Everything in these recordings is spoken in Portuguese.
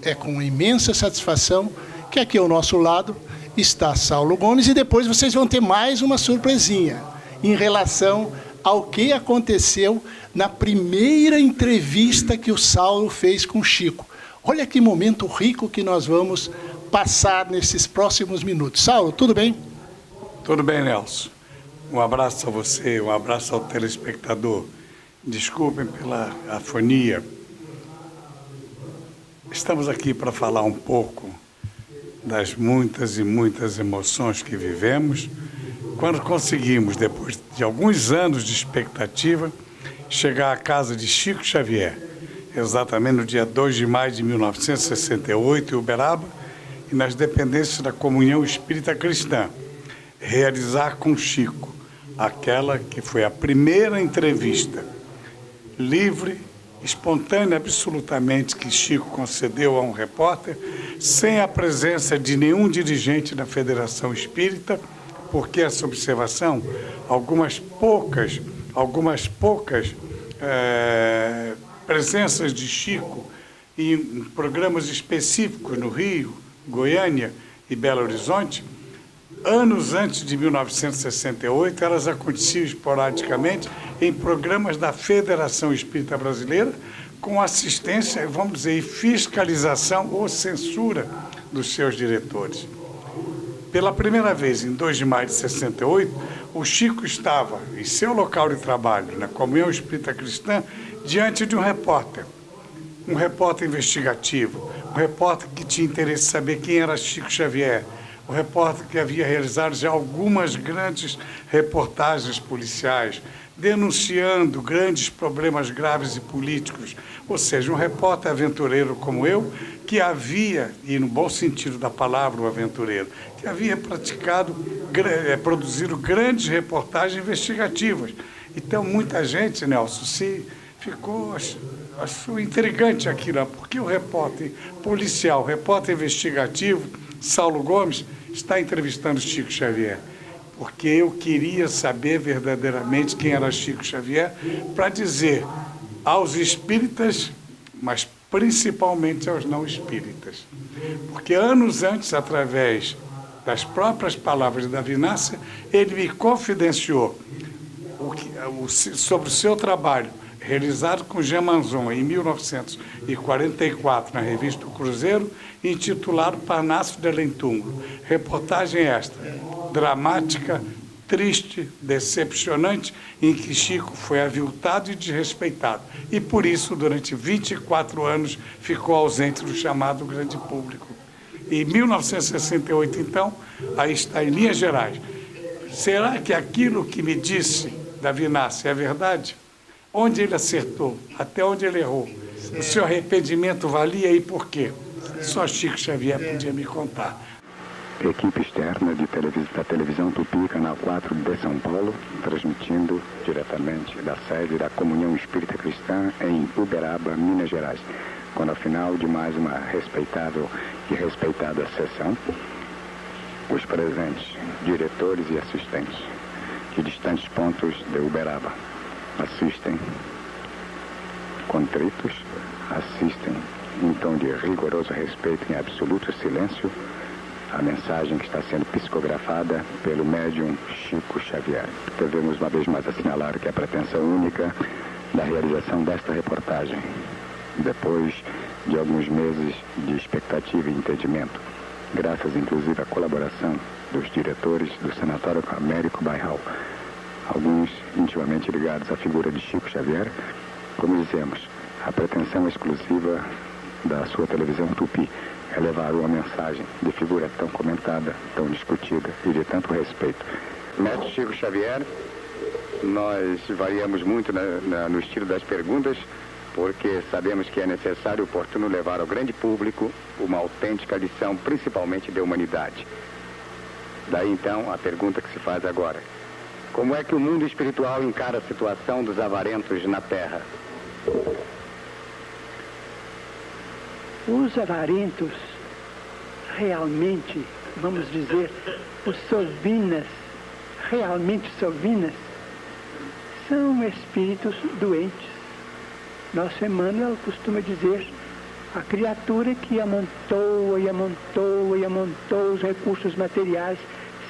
é com imensa satisfação que aqui ao nosso lado está Saulo Gomes, e depois vocês vão ter mais uma surpresinha em relação ao que aconteceu na primeira entrevista que o Saulo fez com o Chico. Olha que momento rico que nós vamos passar nesses próximos minutos. Saulo, tudo bem? Tudo bem, Nelson. Um abraço a você, um abraço ao telespectador. Desculpem pela afonia. Estamos aqui para falar um pouco das muitas e muitas emoções que vivemos quando conseguimos, depois de alguns anos de expectativa, chegar à casa de Chico Xavier, exatamente no dia 2 de maio de 1968, em Uberaba, e nas dependências da Comunhão Espírita Cristã, realizar com Chico aquela que foi a primeira entrevista livre, espontânea, absolutamente, que Chico concedeu a um repórter, sem a presença de nenhum dirigente da Federação Espírita, porque essa observação, algumas poucas presenças de Chico em programas específicos no Rio, Goiânia e Belo Horizonte, anos antes de 1968, elas aconteciam esporadicamente em programas da Federação Espírita Brasileira, com assistência, vamos dizer, e fiscalização ou censura dos seus diretores. Pela primeira vez, em 2 de maio de 68, o Chico estava em seu local de trabalho, na Comunhão Espírita Cristã, diante de um repórter investigativo, um repórter que tinha interesse em saber quem era Chico Xavier, o repórter que havia realizado já algumas grandes reportagens policiais, denunciando grandes problemas graves e políticos, ou seja, um repórter aventureiro como eu, que havia, e no bom sentido da palavra, o aventureiro, que havia produzido grandes reportagens investigativas. Então, muita gente, Nelson, achou intrigante aquilo, porque o repórter policial, o repórter investigativo, Saulo Gomes, está entrevistando Chico Xavier, porque eu queria saber verdadeiramente quem era Chico Xavier, para dizer aos espíritas, mas principalmente aos não espíritas. Porque anos antes, através das próprias palavras da Vinácia, ele me confidenciou sobre o seu trabalho, realizado com Jean Manzon em 1944, na revista O Cruzeiro, intitulado Parnaso de Além Túmulo. Reportagem esta, dramática, triste, decepcionante, em que Chico foi aviltado e desrespeitado. E, por isso, durante 24 anos, ficou ausente do chamado grande público. Em 1968, então, aí está em linhas gerais. Será que aquilo que me disse da Vinácia é verdade? Onde ele acertou? Até onde ele errou? O seu arrependimento valia e por quê? Só Chico Xavier podia me contar. Equipe externa da televisão Tupi, Canal 4 de São Paulo, transmitindo diretamente da sede da Comunhão Espírita Cristã em Uberaba, Minas Gerais. Quando ao final de mais uma respeitável e respeitada sessão, os presentes, diretores e assistentes de distantes pontos de Uberaba, assistem contritos, assistem em tom de rigoroso respeito em absoluto silêncio a mensagem que está sendo psicografada pelo médium Chico Xavier. Devemos uma vez mais assinalar que a pretensão única da realização desta reportagem, depois de alguns meses de expectativa e entendimento, graças inclusive à colaboração dos diretores do Sanatório Américo Bairral, alguns intimamente ligados à figura de Chico Xavier, como dizemos, a pretensão exclusiva da sua televisão Tupi é levar uma mensagem de figura tão comentada, tão discutida e de tanto respeito. Mestre Chico Xavier, nós variamos muito no estilo das perguntas, porque sabemos que é necessário e oportuno levar ao grande público uma autêntica lição, principalmente de humanidade. Daí então a pergunta que se faz agora: como é que o mundo espiritual encara a situação dos avarentos na Terra? Os avarentos, realmente, vamos dizer, os sovinas, realmente sovinas, são espíritos doentes. Nosso Emmanuel costuma dizer, A criatura que amontoa e amontoa e amontoa os recursos materiais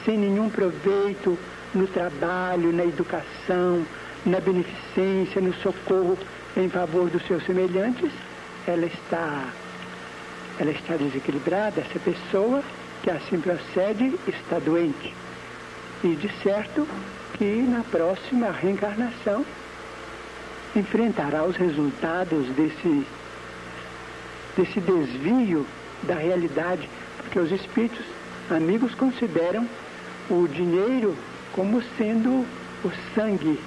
sem nenhum proveito no trabalho, na educação, na beneficência, no socorro em favor dos seus semelhantes, ela está desequilibrada. Essa pessoa que assim procede está doente. E de certo que na próxima reencarnação enfrentará os resultados desse desvio da realidade, porque os espíritos amigos consideram o dinheiro como sendo o sangue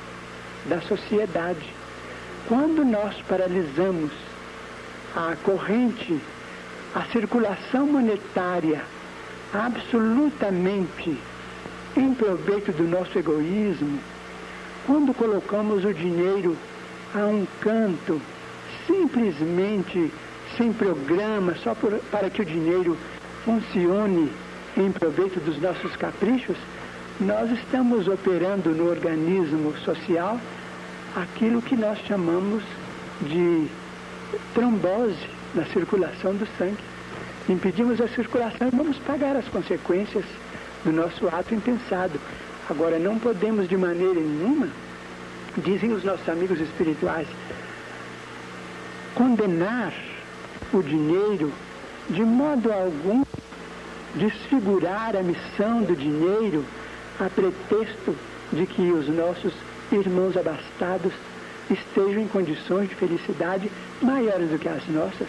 da sociedade. Quando nós paralisamos a corrente, a circulação monetária absolutamente em proveito do nosso egoísmo, quando colocamos o dinheiro a um canto, simplesmente sem programa, só para que o dinheiro funcione em proveito dos nossos caprichos, nós estamos operando no organismo social aquilo que nós chamamos de trombose na circulação do sangue. Impedimos a circulação e vamos pagar as consequências do nosso ato impensado. Agora, não podemos de maneira nenhuma, dizem os nossos amigos espirituais, condenar o dinheiro, de modo algum desfigurar a missão do dinheiro a pretexto de que os nossos irmãos abastados estejam em condições de felicidade maiores do que as nossas.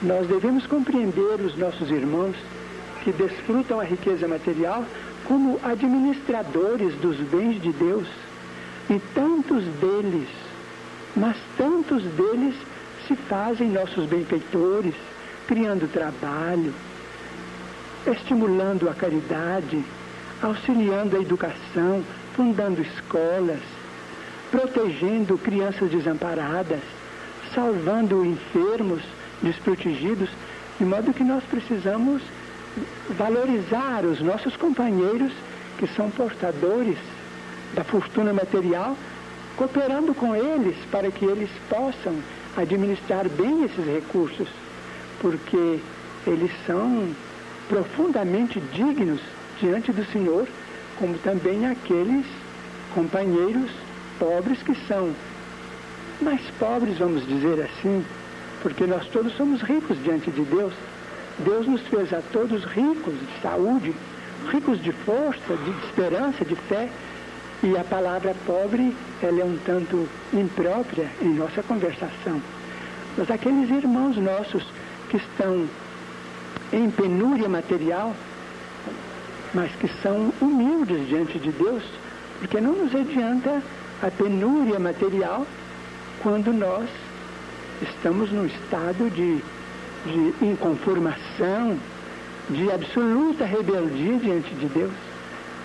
Nós devemos compreender os nossos irmãos que desfrutam a riqueza material como administradores dos bens de Deus. E tantos deles, mas tantos deles se fazem nossos benfeitores, criando trabalho, estimulando a caridade, auxiliando a educação, fundando escolas, protegendo crianças desamparadas, salvando enfermos, desprotegidos, de modo que nós precisamos valorizar os nossos companheiros que são portadores da fortuna material, cooperando com eles para que eles possam administrar bem esses recursos, porque eles são profundamente dignos diante do Senhor, como também aqueles companheiros pobres que são mais pobres, vamos dizer assim, porque nós todos somos ricos diante de Deus. Deus nos fez a todos ricos de saúde, ricos de força, de esperança, de fé. E a palavra pobre, ela é um tanto imprópria em nossa conversação. Mas aqueles irmãos nossos que estão em penúria material, mas que são humildes diante de Deus, porque não nos adianta a penúria material quando nós estamos num estado de inconformação, de absoluta rebeldia diante de Deus.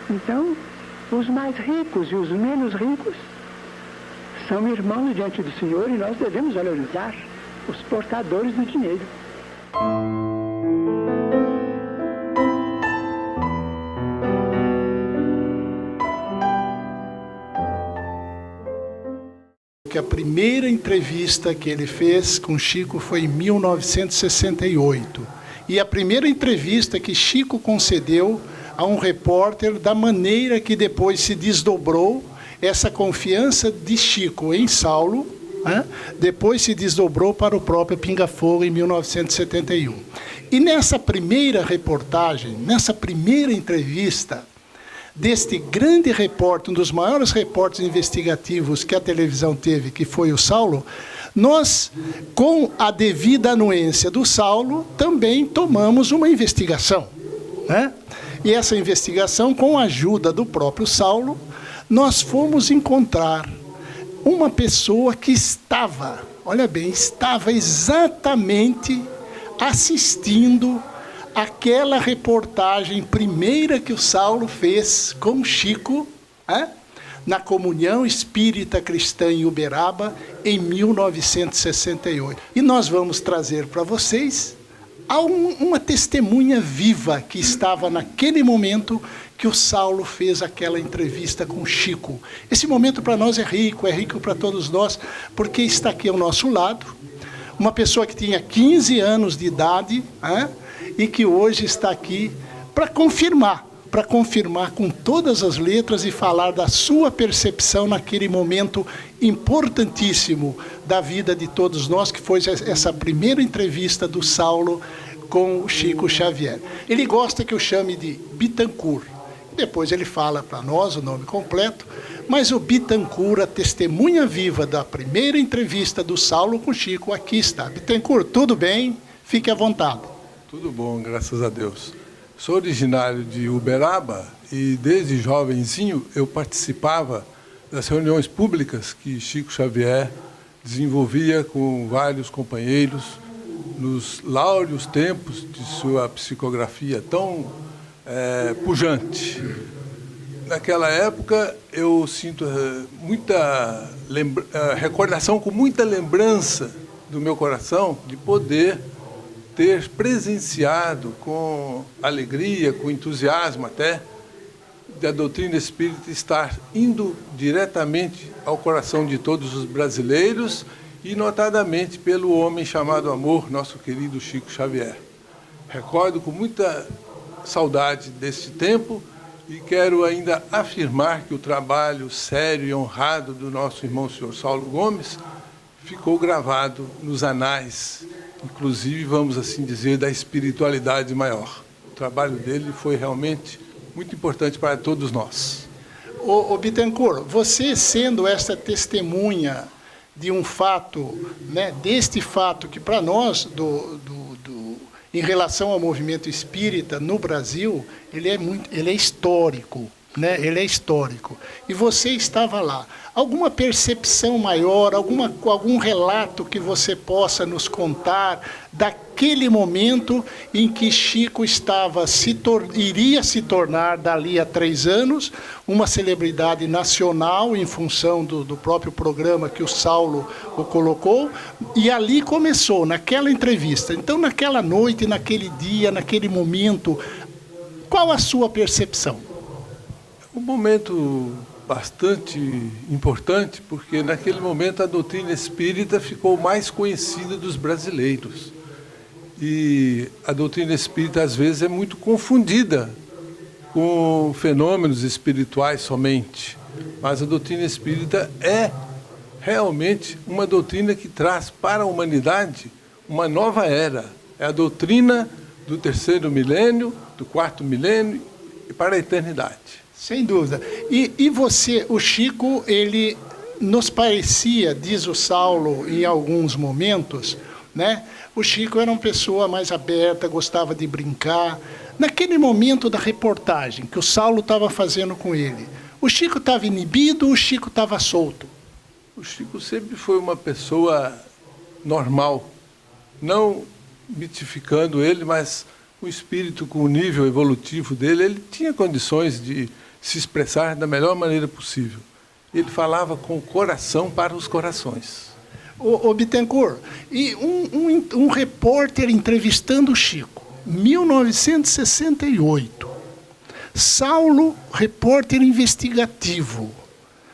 Então, os mais ricos e os menos ricos são irmãos diante do Senhor e nós devemos valorizar os portadores do dinheiro. Que a primeira entrevista que ele fez com Chico foi em 1968. E a primeira entrevista que Chico concedeu a um repórter, da maneira que depois se desdobrou essa confiança de Chico em Saulo, né? Depois se desdobrou para o próprio Pinga Fogo em 1971. E nessa primeira reportagem, nessa primeira entrevista, deste grande repórter, um dos maiores repórteres investigativos que a televisão teve, que foi o Saulo, nós, com a devida anuência do Saulo, também tomamos uma investigação, né? E essa investigação, com a ajuda do próprio Saulo, nós fomos encontrar uma pessoa que estava, olha bem, estava exatamente assistindo aquela reportagem primeira que o Saulo fez com Chico, na Comunhão Espírita Cristã em Uberaba, em 1968. E nós vamos trazer para vocês uma testemunha viva que estava naquele momento que o Saulo fez aquela entrevista com Chico. Esse momento para nós é rico para todos nós, porque está aqui ao nosso lado uma pessoa que tinha 15 anos de idade, e que hoje está aqui para confirmar com todas as letras e falar da sua percepção naquele momento importantíssimo da vida de todos nós, que foi essa primeira entrevista do Saulo com o Chico Xavier. Ele gosta que eu chame de Bittencourt. Depois ele fala para nós o nome completo, mas o Bittencourt, a testemunha viva da primeira entrevista do Saulo com o Chico, aqui está. Bittencourt, tudo bem? Fique à vontade. Tudo bom, graças a Deus. Sou originário de Uberaba e desde jovenzinho eu participava das reuniões públicas que Chico Xavier desenvolvia com vários companheiros nos láureos tempos de sua psicografia tão pujante. Naquela época eu sinto muita recordação, com muita lembrança do meu coração, de poder ter presenciado com alegria, com entusiasmo até, da doutrina espírita estar indo diretamente ao coração de todos os brasileiros e notadamente pelo homem chamado amor, nosso querido Chico Xavier. Recordo com muita saudade desse tempo e quero ainda afirmar que o trabalho sério e honrado do nosso irmão senhor Saulo Gomes ficou gravado nos anais, inclusive, vamos assim dizer, da espiritualidade maior. O trabalho dele foi realmente muito importante para todos nós. Ô Bittencourt, você sendo esta testemunha de um fato, deste fato que para nós, em relação ao movimento espírita no Brasil, ele é histórico. Ele é histórico. E você estava lá. Alguma percepção maior, algum relato que você possa nos contar daquele momento em que Chico iria se tornar, dali a 3 anos, uma celebridade nacional em função do próprio programa que o Saulo o colocou, e ali começou, naquela entrevista. Então, naquela noite, naquele dia, naquele momento, qual a sua percepção? Um momento bastante importante, porque naquele momento a doutrina espírita ficou mais conhecida dos brasileiros. E a doutrina espírita, às vezes, é muito confundida com fenômenos espirituais somente. Mas a doutrina espírita é realmente uma doutrina que traz para a humanidade uma nova era. É a doutrina do 3º milênio, do 4º milênio e para a eternidade. Sem dúvida. E você, o Chico, ele nos parecia, diz o Saulo em alguns momentos, o Chico era uma pessoa mais aberta, gostava de brincar. Naquele momento da reportagem que o Saulo estava fazendo com ele, o Chico estava inibido ou o Chico estava solto? O Chico sempre foi uma pessoa normal, não mitificando ele, mas o espírito com o nível evolutivo dele, ele tinha condições de se expressar da melhor maneira possível. Ele falava com o coração para os corações. Ô Bittencourt, e um repórter entrevistando o Chico, 1968. Saulo, repórter investigativo.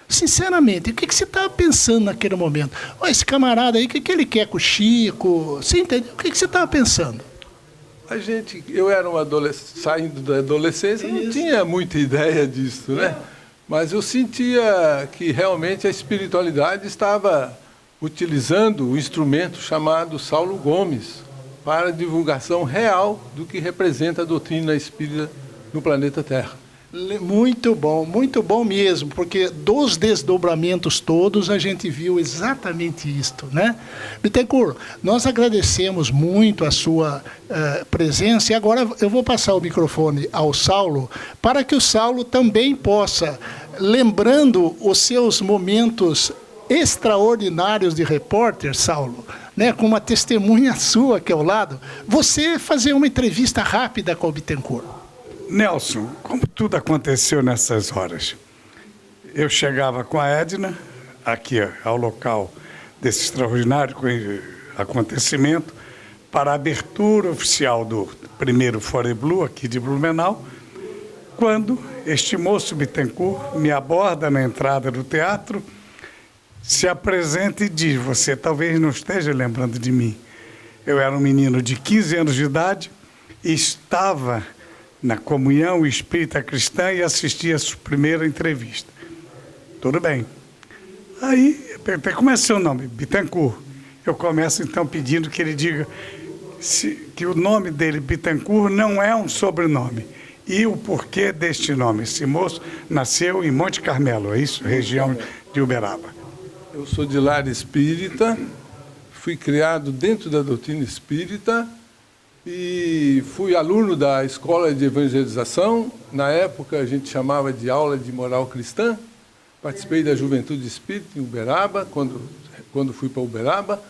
Sinceramente, o que você estava pensando naquele momento? Esse camarada aí, o que ele quer com o Chico? Você entendeu? O que você estava pensando? Eu era saindo da adolescência, não tinha muita ideia disso, Mas eu sentia que realmente a espiritualidade estava utilizando o instrumento chamado Saulo Gomes para a divulgação real do que representa a doutrina espírita no planeta Terra. Muito bom mesmo, porque dos desdobramentos todos a gente viu exatamente isto, Bittencourt, nós agradecemos muito a sua presença e agora eu vou passar o microfone ao Saulo para que o Saulo também possa, lembrando os seus momentos extraordinários de repórter, Saulo, com uma testemunha sua aqui ao lado, você fazer uma entrevista rápida com o Bittencourt. Nelson, como tudo aconteceu nessas horas? Eu chegava com a Edna, aqui ao local desse extraordinário acontecimento, para a abertura oficial do primeiro Fore Blue, aqui de Blumenau, quando este moço Bittencourt me aborda na entrada do teatro se apresenta e diz: você talvez não esteja lembrando de mim. Eu era um menino de 15 anos de idade e estava na comunhão espírita cristã e assisti a sua primeira entrevista. Tudo bem. Aí, eu perguntei: como é seu nome? Bittencourt. Eu começo então pedindo que ele diga que o nome dele, Bittencourt, não é um sobrenome. E o porquê deste nome. Esse moço nasceu em Monte Carmelo, é isso? Região de Uberaba. Eu sou de lar espírita, fui criado dentro da doutrina espírita e fui aluno da Escola de Evangelização. Na época a gente chamava de aula de moral cristã. Participei da Juventude Espírita em Uberaba, quando fui para Uberaba.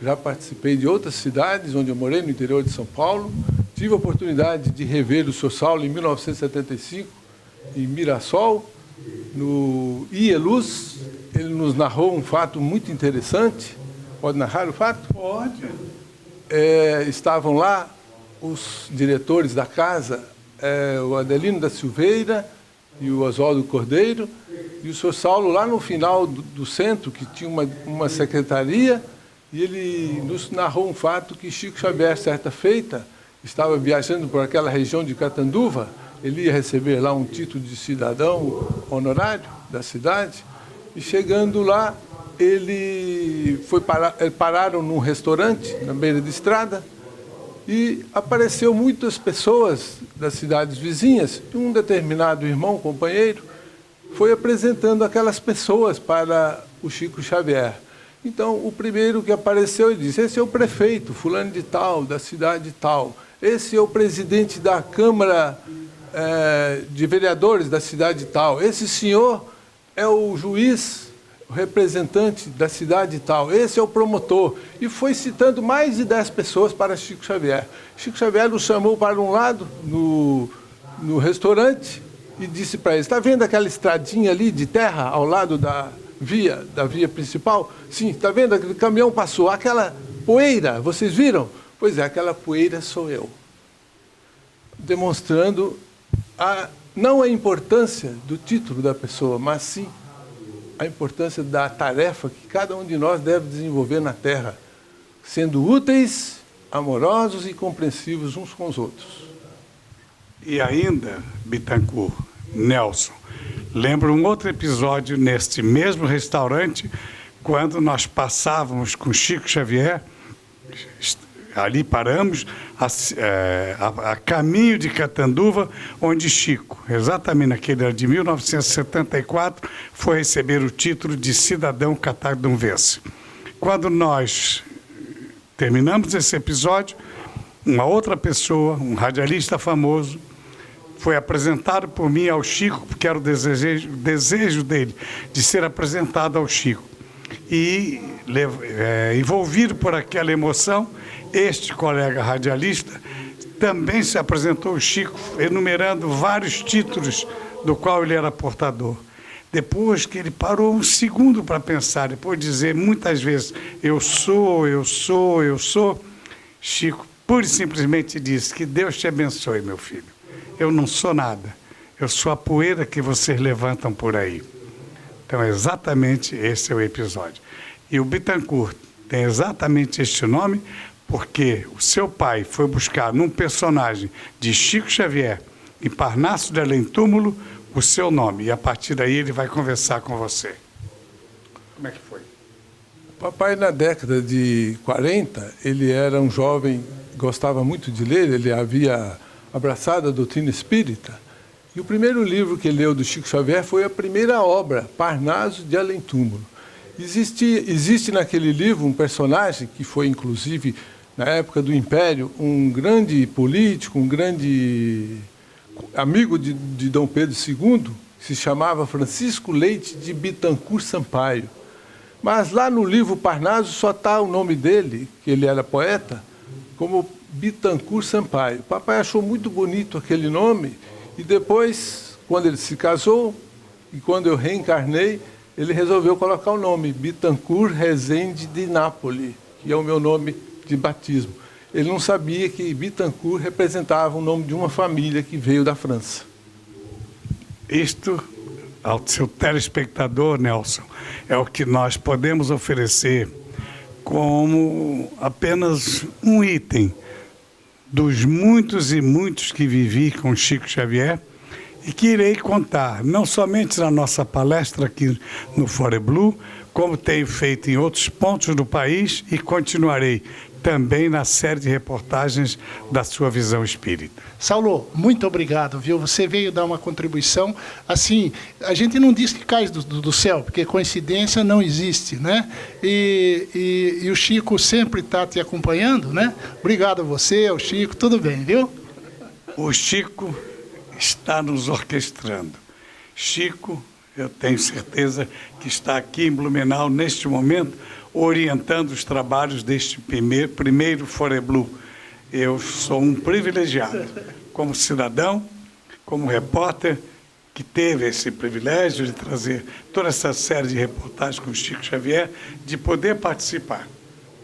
Já participei de outras cidades onde eu morei, no interior de São Paulo. Tive a oportunidade de rever o Sr. Saulo em 1975, em Mirassol, no IELUS. Ele nos narrou um fato muito interessante. Pode narrar o fato? Pode. Estavam lá os diretores da casa, o Adelino da Silveira e o Oswaldo Cordeiro, e o Sr. Saulo lá no final do centro, que tinha uma secretaria, e ele nos narrou um fato que Chico Xavier, certa feita, estava viajando por aquela região de Catanduva. Ele ia receber lá um título de cidadão honorário da cidade, e chegando lá, pararam num restaurante, na beira de estrada, e apareceu muitas pessoas das cidades vizinhas, e um determinado irmão, companheiro, foi apresentando aquelas pessoas para o Chico Xavier. Então, o primeiro que apareceu, ele disse: esse é o prefeito, fulano de tal, da cidade tal. Esse é o presidente da Câmara de Vereadores da cidade tal. Esse senhor é o juiz, o representante da cidade tal. Esse é o promotor. E foi citando mais de 10 pessoas para Chico Xavier. Chico Xavier nos chamou para um lado, no restaurante, e disse para eles: está vendo aquela estradinha ali de terra ao lado da via principal? Sim, está vendo? Aquele caminhão passou. Aquela poeira, vocês viram? Pois é, aquela poeira sou eu. Demonstrando não a importância do título da pessoa, mas sim a importância da tarefa que cada um de nós deve desenvolver na Terra, sendo úteis, amorosos e compreensivos uns com os outros. E ainda, Bittencourt, Nelson, lembro um outro episódio neste mesmo restaurante, quando nós passávamos com Chico Xavier, ali paramos, a caminho de Catanduva, onde Chico, exatamente naquele ano de 1974, foi receber o título de cidadão catarinense. Quando nós terminamos esse episódio, uma outra pessoa, um radialista famoso, foi apresentado por mim ao Chico, porque era o desejo dele de ser apresentado ao Chico. E, envolvido por aquela emoção, este colega radialista também se apresentou ao Chico, enumerando vários títulos do qual ele era portador. Depois que ele parou um segundo para pensar, depois de dizer muitas vezes: eu sou, eu sou, eu sou, Chico pura e simplesmente disse: que Deus te abençoe, meu filho. Eu não sou nada, eu sou a poeira que vocês levantam por aí. Então, exatamente esse é o episódio. E o Bittencourt tem exatamente este nome porque o seu pai foi buscar num personagem de Chico Xavier, em Parnaso de Além Túmulo, o seu nome. E a partir daí ele vai conversar com você. Como é que foi? O papai, na década de 40, ele era um jovem, gostava muito de ler, ele havia abraçado a doutrina espírita. E o primeiro livro que ele leu do Chico Xavier foi a primeira obra, Parnaso de Além Túmulo. Existe naquele livro um personagem que foi, inclusive, na época do Império, um grande político, um grande amigo de Dom Pedro II, que se chamava Francisco Leite de Bittencourt Sampaio. Mas lá no livro Parnaso só está o nome dele, que ele era poeta, como Bittencourt Sampaio. O papai achou muito bonito aquele nome e depois, quando ele se casou e quando eu reencarnei, ele resolveu colocar o nome Bittencourt Rezende de Nápoles, que é o meu nome de batismo. Ele não sabia que Bittencourt representava o nome de uma família que veio da França. Isto ao seu telespectador, Nelson, é o que nós podemos oferecer como apenas um item dos muitos e muitos que vivi com Chico Xavier e que irei contar, não somente na nossa palestra aqui no Fore Blue, como tenho feito em outros pontos do país e continuarei também na série de reportagens da sua visão espírita. Saulo, muito obrigado, viu? Você veio dar uma contribuição. Assim, a gente não diz que cai do céu, porque coincidência não existe, né? E o Chico sempre está te acompanhando, né? Obrigado a você, ao Chico, tudo bem, viu? O Chico está nos orquestrando. Chico, eu tenho certeza que está aqui em Blumenau, neste momento, orientando os trabalhos deste primeiro Fore Blue. Eu sou um privilegiado, como cidadão, como repórter, que teve esse privilégio de trazer toda essa série de reportagens com o Chico Xavier, de poder participar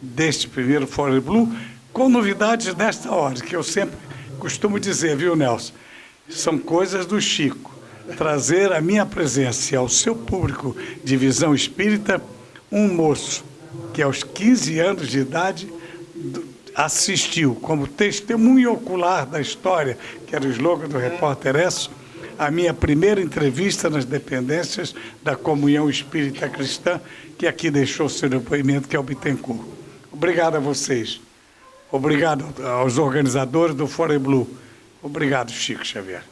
deste primeiro Fore Blue, com novidades desta ordem, que eu sempre costumo dizer, viu, Nelson? São coisas do Chico. Trazer a minha presença e ao seu público de visão espírita um moço que aos 15 anos de idade assistiu como testemunho ocular da história, que era o slogan do Repórter Esso, a minha primeira entrevista nas dependências da Comunhão Espírita Cristã, que aqui deixou seu depoimento, que é o Bittencourt. Obrigado a vocês. Obrigado aos organizadores do Fore Blue. Obrigado, Chico Xavier.